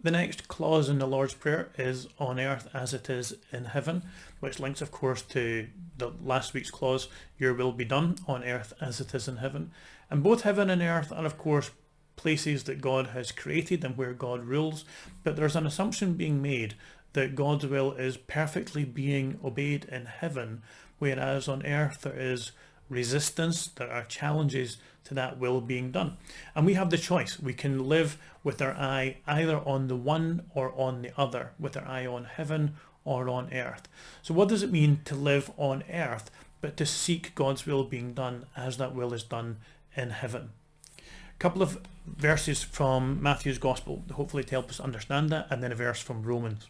The next clause in the Lord's Prayer is on earth as it is in heaven, which links, of course, to the last week's clause, your will be done on earth as it is in heaven. And both heaven and earth are, of course, places that God has created and where God rules, but there's an assumption being made that God's will is perfectly being obeyed in heaven, whereas on earth there is resistance, there are challenges to that will being done. And we have the choice. We can live with our eye either on the one or on the other, with our eye on heaven or on earth. So what does it mean to live on earth, but to seek God's will being done as that will is done in heaven? A couple of verses from Matthew's Gospel, hopefully to help us understand that, and then a verse from Romans.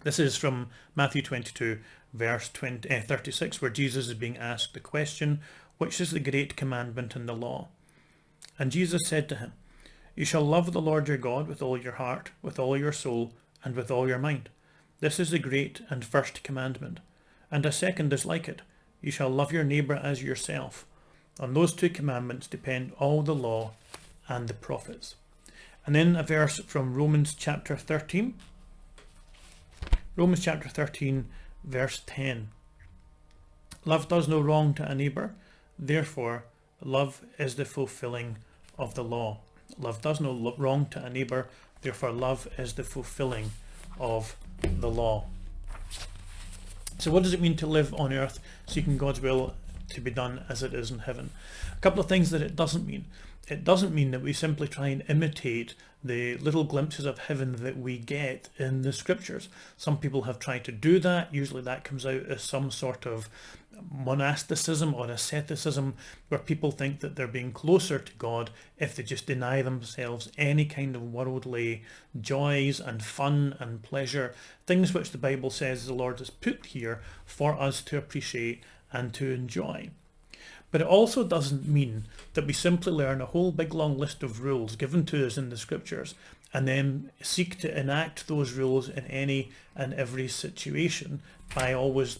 This is from Matthew 22, verse 36, where Jesus is being asked the question, which is the great commandment in the law? And Jesus said to him, you shall love the Lord your God with all your heart, with all your soul, and with all your mind. This is the great and first commandment. And a second is like it. You shall love your neighbour as yourself. On those two commandments depend all the law and the prophets. And then a verse from Romans chapter 13. Romans chapter 13, verse 10. Love does no wrong to a neighbour, therefore love is the fulfilling of the law. Love does no wrong to a neighbour, therefore love is the fulfilling of the law. So what does it mean to live on earth seeking God's will to be done as it is in heaven? A couple of things that it doesn't mean. It doesn't mean that we simply try and imitate the little glimpses of heaven that we get in the scriptures. Some people have tried to do that. Usually that comes out as some sort of monasticism or asceticism, where people think that they're being closer to God if they just deny themselves any kind of worldly joys and fun and pleasure, things which the Bible says the Lord has put here for us to appreciate and to enjoy. But it also doesn't mean that we simply learn a whole big long list of rules given to us in the scriptures and then seek to enact those rules in any and every situation by always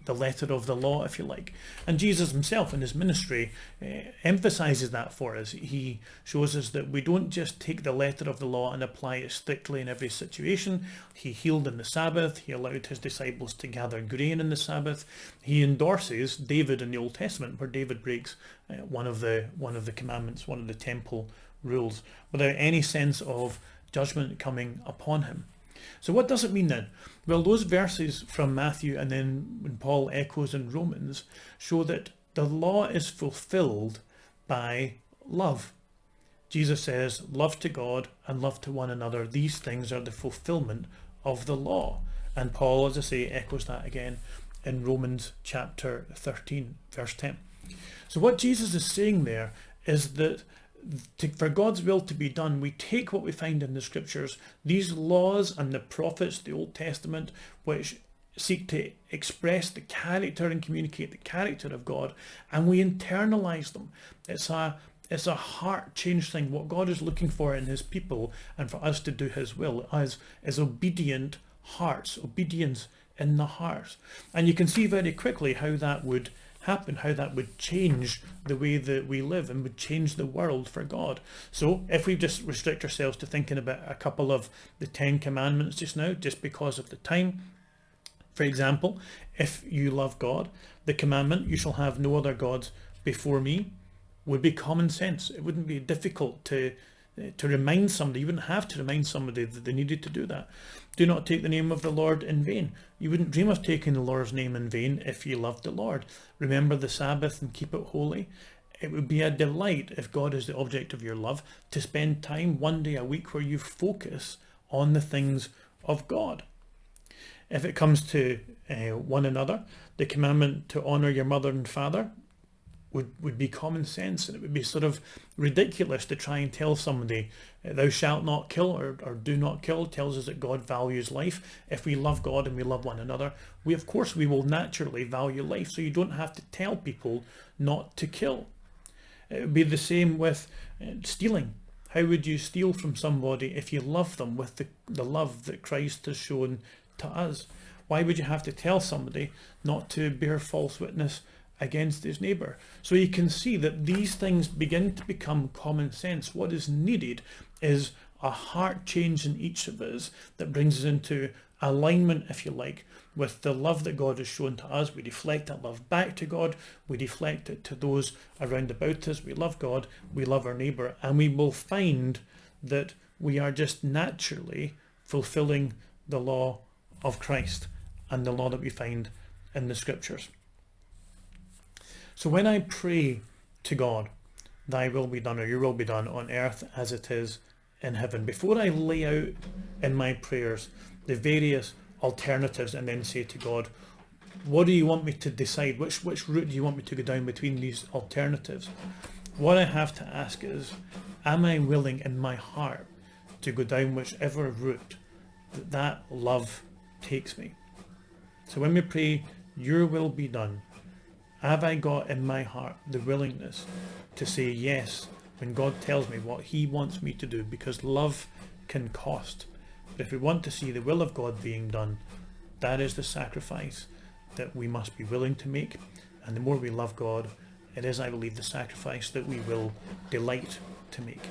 the letter of the law, if you like. And Jesus himself in his ministry emphasizes that for us. He shows us that we don't just take the letter of the law and apply it strictly in every situation. He healed in the Sabbath. He allowed his disciples to gather grain in the Sabbath. He endorses David in the Old Testament, where David breaks one of the commandments, one of the temple rules, without any sense of judgment coming upon him. So what does it mean then? Well, those verses from Matthew and then when Paul echoes in Romans show that the law is fulfilled by love. Jesus says, love to God and love to one another. These things are the fulfillment of the law. And Paul, as I say, echoes that again in Romans chapter 13, verse 10. So what Jesus is saying there is that for God's will to be done, we take what we find in the scriptures, these laws and the prophets, the Old Testament, which seek to express the character and communicate the character of God, and we internalize them. It's a heart change thing. What God is looking for in his people and for us to do his will is obedient hearts, obedience in the heart. And you can see very quickly how that would happen, how that would change the way that we live and would change the world for God. So if we just restrict ourselves to thinking about a couple of the 10 commandments just now, just because of the time, for example, if you love God, the commandment, you shall have no other gods before me, would be common sense. It wouldn't be difficult to remind somebody. You wouldn't have to remind somebody that they needed to do that. Do not take the name of the Lord in vain. You wouldn't dream of taking the Lord's name in vain if you loved the Lord. Remember the Sabbath and keep it holy. It would be a delight, if God is the object of your love, to spend time one day a week where you focus on the things of God. If it comes to one another, the commandment to honour your mother and father would be common sense, and it would be sort of ridiculous to try and tell somebody thou shalt not kill or do not kill. It tells us that God values life. If we love God and we love one another, we will naturally value life, so you don't have to tell people not to kill. It would be the same with stealing. How would you steal from somebody if you love them with the love that Christ has shown to us? Why would you have to tell somebody not to bear false witness against his neighbour? So you can see that these things begin to become common sense. What is needed is a heart change in each of us that brings us into alignment, if you like, with the love that God has shown to us. We deflect that love back to God. We deflect it to those around about us. We love God. We love our neighbour. And we will find that we are just naturally fulfilling the law of Christ and the law that we find in the scriptures. So when I pray to God, thy will be done, or your will be done on earth as it is in heaven, before I lay out in my prayers the various alternatives and then say to God, what do you want me to decide? Which route do you want me to go down between these alternatives? What I have to ask is, am I willing in my heart to go down whichever route that love takes me? So when we pray, your will be done, have I got in my heart the willingness to say yes when God tells me what he wants me to do? Because love can cost. But if we want to see the will of God being done, that is the sacrifice that we must be willing to make. And the more we love God, it is, I believe, the sacrifice that we will delight to make.